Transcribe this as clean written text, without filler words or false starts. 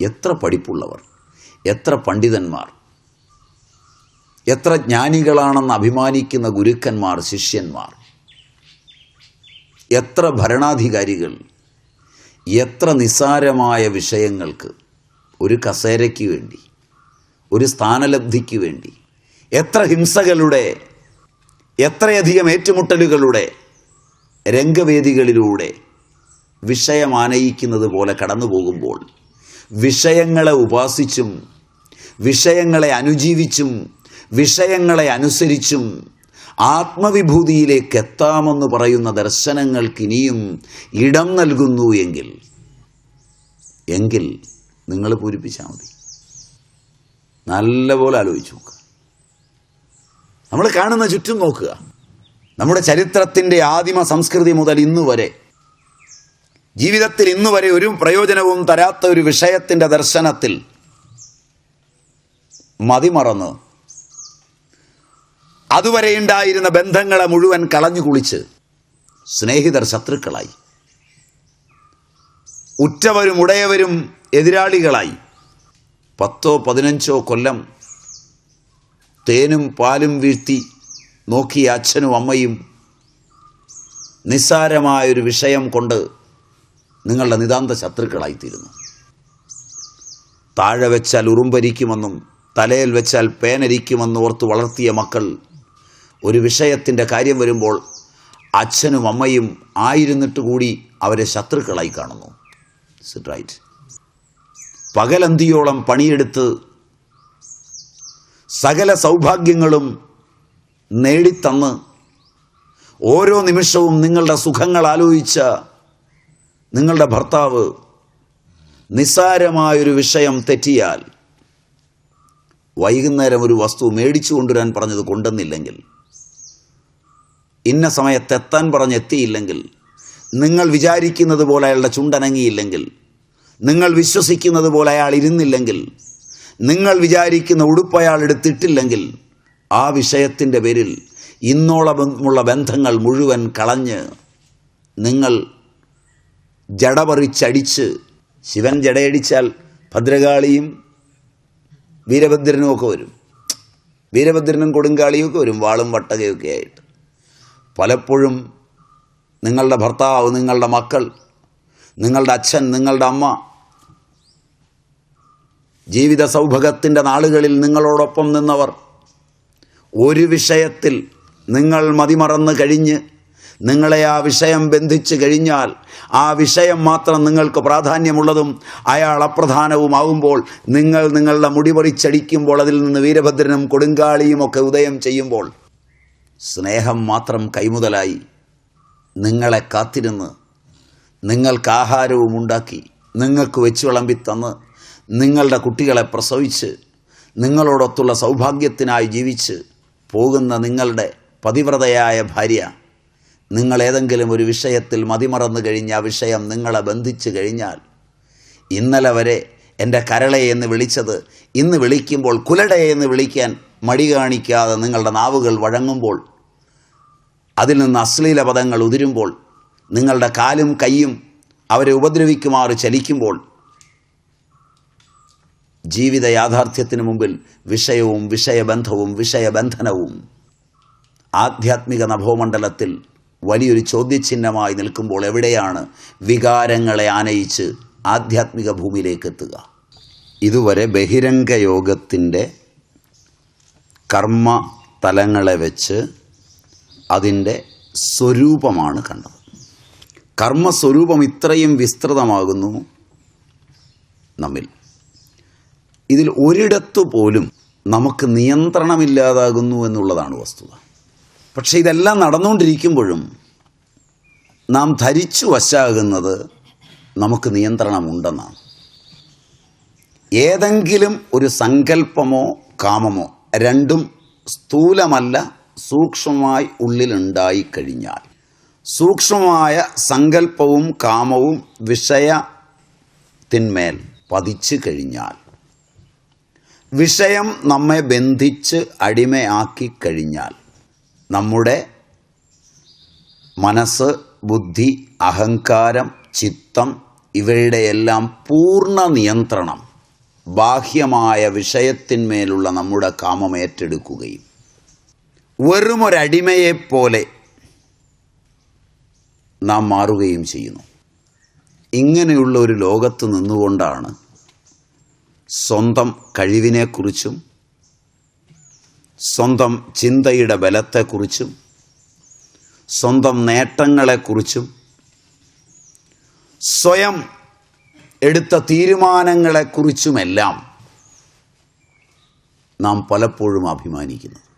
എത്ര പഠിപ്പുള്ളവർ, എത്ര പണ്ഡിതന്മാർ, എത്ര ജ്ഞാനികളാണെന്ന് അഭിമാനിക്കുന്ന ഗുരുക്കന്മാർ, ശിഷ്യന്മാർ, എത്ര ഭരണാധികാരികൾ, എത്ര നിസ്സാരമായ വിഷയങ്ങൾക്ക്, ഒരു കസേരയ്ക്ക് വേണ്ടി, ഒരു സ്ഥാനലബ്ധിക്ക് വേണ്ടി എത്ര ഹിംസകളുടെ, എത്രയധികം ഏറ്റുമുട്ടലുകളുടെ രംഗവേദികളിലൂടെ വിഷയമാനയിക്കുന്നത് പോലെ കടന്നു പോകുമ്പോൾ വിഷയങ്ങളെ ഉപാസിച്ചും വിഷയങ്ങളെ അനുജീവിച്ചും വിഷയങ്ങളെ അനുസരിച്ചും ആത്മവിഭൂതിയിലേക്ക് എത്താമെന്ന് പറയുന്ന ദർശനങ്ങൾക്ക് ഇനിയും ഇടം നൽകുന്നു എങ്കിൽ നിങ്ങൾ പൂരിപ്പിച്ചാൽ മതി. നല്ലപോലെ ആലോചിച്ച് നോക്കുക. നമ്മൾ കാണുന്ന ചുറ്റും നോക്കുക. നമ്മുടെ ചരിത്രത്തിൻ്റെ ആദിമ സംസ്കൃതി മുതൽ ഇന്നുവരെ, ജീവിതത്തിൽ ഇന്നുവരെ ഒരു പ്രയോജനവും തരാത്ത ഒരു വിഷയത്തിൻ്റെ ദർശനത്തിൽ മതിമറന്ന് അതുവരെ ഉണ്ടായിരുന്ന ബന്ധങ്ങളെ മുഴുവൻ കളഞ്ഞു കുളിച്ച് സ്നേഹിതർ ശത്രുക്കളായി, ഉറ്റവരും ഉടയവരും എതിരാളികളായി 10-15 കൊല്ലം തേനും പാലും വീഴ്ത്തി നോക്കിയ അച്ഛനും അമ്മയും നിസ്സാരമായൊരു വിഷയം കൊണ്ട് നിങ്ങളുടെ നിതാന്ത ശത്രുക്കളായിത്തീരുന്നു. താഴെ വെച്ചാൽ ഉറുമ്പരിക്കുമെന്നും തലയിൽ വെച്ചാൽ പേനരിക്കുമെന്ന് ഓർത്ത് വളർത്തിയ മക്കൾ ഒരു വിഷയത്തിൻ്റെ കാര്യം വരുമ്പോൾ അച്ഛനും അമ്മയും ആയിരുന്നിട്ട് കൂടി അവരെ ശത്രുക്കളായി കാണുന്നു. റൈറ്റ്. പകലന്തിയോളം പണിയെടുത്ത് സകല സൗഭാഗ്യങ്ങളും നേടിത്തന്ന് ഓരോ നിമിഷവും നിങ്ങളുടെ സുഖങ്ങൾ ആലോചിച്ച നിങ്ങളുടെ ഭർത്താവ് നിസ്സാരമായൊരു വിഷയം തെറ്റിയാൽ, വൈകുന്നേരം ഒരു വസ്തു മേടിച്ചു കൊണ്ടുവരാൻ പറഞ്ഞത് കൊണ്ടുവന്നില്ലെങ്കിൽ, ഇന്ന സമയത്തെത്താൻ പറഞ്ഞെത്തിയില്ലെങ്കിൽ, നിങ്ങൾ വിചാരിക്കുന്നത് പോലെ അയാളുടെ ചുണ്ടനങ്ങിയില്ലെങ്കിൽ, നിങ്ങൾ വിശ്വസിക്കുന്നത് പോലെ അയാൾ ഇരുന്നില്ലെങ്കിൽ, നിങ്ങൾ വിചാരിക്കുന്ന ഉടുപ്പ് അയാൾ എടുത്തിട്ടില്ലെങ്കിൽ, ആ വിഷയത്തിൻ്റെ പേരിൽ ഇന്നോളമുള്ള ബന്ധങ്ങൾ മുഴുവൻ കളഞ്ഞ് നിങ്ങൾ ജടപറിച്ചടിച്ച്, ശിവൻ ജടയടിച്ചാൽ ഭദ്രകാളിയും വീരഭദ്രനും ഒക്കെ വരും, വീരഭദ്രനും കൊടുങ്കാളിയും ഒക്കെ വരും, വാളും വട്ടകയൊക്കെ ആയിട്ട്. പലപ്പോഴും നിങ്ങളുടെ ഭർത്താവ്, നിങ്ങളുടെ മക്കൾ, നിങ്ങളുടെ അച്ഛൻ, നിങ്ങളുടെ അമ്മ ജീവിത സൗഭാഗ്യത്തിൻ്റെ നാളുകളിൽ നിങ്ങളോടൊപ്പം നിന്നവർ ഒരു വിഷയത്തിൽ നിങ്ങൾ മതിമറന്ന് കഴിഞ്ഞ് നിങ്ങളെ ആ വിഷയം ബന്ധിച്ച് കഴിഞ്ഞാൽ, ആ വിഷയം മാത്രം നിങ്ങൾക്ക് പ്രാധാന്യമുള്ളതും അയാൾ അപ്രധാനവുമാകുമ്പോൾ, നിങ്ങൾ നിങ്ങളുടെ മുടി പറിച്ചടിക്കുമ്പോൾ, അതിൽ നിന്ന് വീരഭദ്രനും കൊടുങ്കാളിയും ഒക്കെ ഉദയം ചെയ്യുമ്പോൾ, സ്നേഹം മാത്രം കൈമുതലായി നിങ്ങളെ കാത്തിരുന്ന് നിങ്ങൾക്ക് ആഹാരവും ഉണ്ടാക്കി നിങ്ങൾക്ക് വെച്ച് വിളമ്പിത്തന്ന് നിങ്ങളുടെ കുട്ടികളെ പ്രസവിച്ച് നിങ്ങളോടൊത്തുള്ള സൗഭാഗ്യത്തിനായി ജീവിച്ച് പോകുന്ന നിങ്ങളുടെ പതിവ്രതയായ ഭാര്യ നിങ്ങൾ ഏതെങ്കിലും ഒരു വിഷയത്തിൽ മതിമറന്നു കഴിഞ്ഞ് ആ വിഷയം നിങ്ങളെ ബന്ധിച്ചു കഴിഞ്ഞാൽ, ഇന്നലെ വരെ എൻ്റെ കരളെ എന്ന് വിളിച്ചത് ഇന്ന് വിളിക്കുമ്പോൾ കുലടയെ എന്ന് വിളിക്കാൻ മടി കാണിക്കാതെ നിങ്ങളുടെ നാവുകൾ വഴങ്ങുമ്പോൾ, അതിൽ നിന്ന് അശ്ലീല പദങ്ങൾ ഉതിരുമ്പോൾ, നിങ്ങളുടെ കാലും കൈയും അവരെ ഉപദ്രവിക്കുമാറ് ചലിക്കുമ്പോൾ, ജീവിത യാഥാർത്ഥ്യത്തിന് മുമ്പിൽ വിഷയവും വിഷയബന്ധവും വിഷയബന്ധനവും ആധ്യാത്മിക നഭോമണ്ഡലത്തിൽ വലിയൊരു ചോദ്യചിഹ്നമായി നിൽക്കുമ്പോൾ, എവിടെയാണ് വികാരങ്ങളെ ആനയിച്ച് ആധ്യാത്മിക ഭൂമിയിലേക്ക് എത്തുക? ഇതുവരെ ബഹിരംഗ യോഗത്തിൻ്റെ കർമ്മ തലങ്ങളെ വെച്ച് അതിൻ്റെ സ്വരൂപമാണ് കണ്ടത്. കർമ്മസ്വരൂപം ഇത്രയും വിസ്തൃതമാകുന്നു നമ്മിൽ. ഇതിൽ ഒരിടത്തു പോലും നമുക്ക് നിയന്ത്രണമില്ലാതാകുന്നു എന്നുള്ളതാണ് വസ്തുത. പക്ഷേ ഇതെല്ലാം നടന്നുകൊണ്ടിരിക്കുമ്പോഴും നാം ധരിച്ചു വശാകുന്നത് നമുക്ക് നിയന്ത്രണമുണ്ടെന്നാണ്. ഏതെങ്കിലും ഒരു സങ്കല്പമോ കാമമോ, രണ്ടും സ്ഥൂലമല്ല സൂക്ഷ്മമായി ഉള്ളിലുണ്ടായിക്കഴിഞ്ഞാൽ, സൂക്ഷ്മമായ സങ്കല്പവും കാമവും വിഷയത്തിന്മേൽ പതിച്ചു കഴിഞ്ഞാൽ, വിഷയം നമ്മെ ബന്ധിച്ച് അടിമയാക്കി കഴിഞ്ഞാൽ, നമ്മുടെ മനസ്സ്, ബുദ്ധി, അഹങ്കാരം, ചിത്തം ഇവയുടെയെല്ലാം പൂർണ്ണ നിയന്ത്രണം ബാഹ്യമായ വിഷയത്തിന്മേലുള്ള നമ്മുടെ കാമം ഏറ്റെടുക്കുകയും വെറുമൊരടിമയെപ്പോലെ നാം മാറുകയും ചെയ്യുന്നു. ഇങ്ങനെയുള്ള ഒരു ലോകത്ത് നിന്നുകൊണ്ടാണ് സ്വന്തം കഴിവിനെക്കുറിച്ചും സ്വന്തം ചിന്തയുടെ ബലത്തെക്കുറിച്ചും സ്വന്തം നേട്ടങ്ങളെക്കുറിച്ചും സ്വയം എടുത്ത തീരുമാനങ്ങളെക്കുറിച്ചുമെല്ലാം നാം പലപ്പോഴും അഭിമാനിക്കുന്നത്.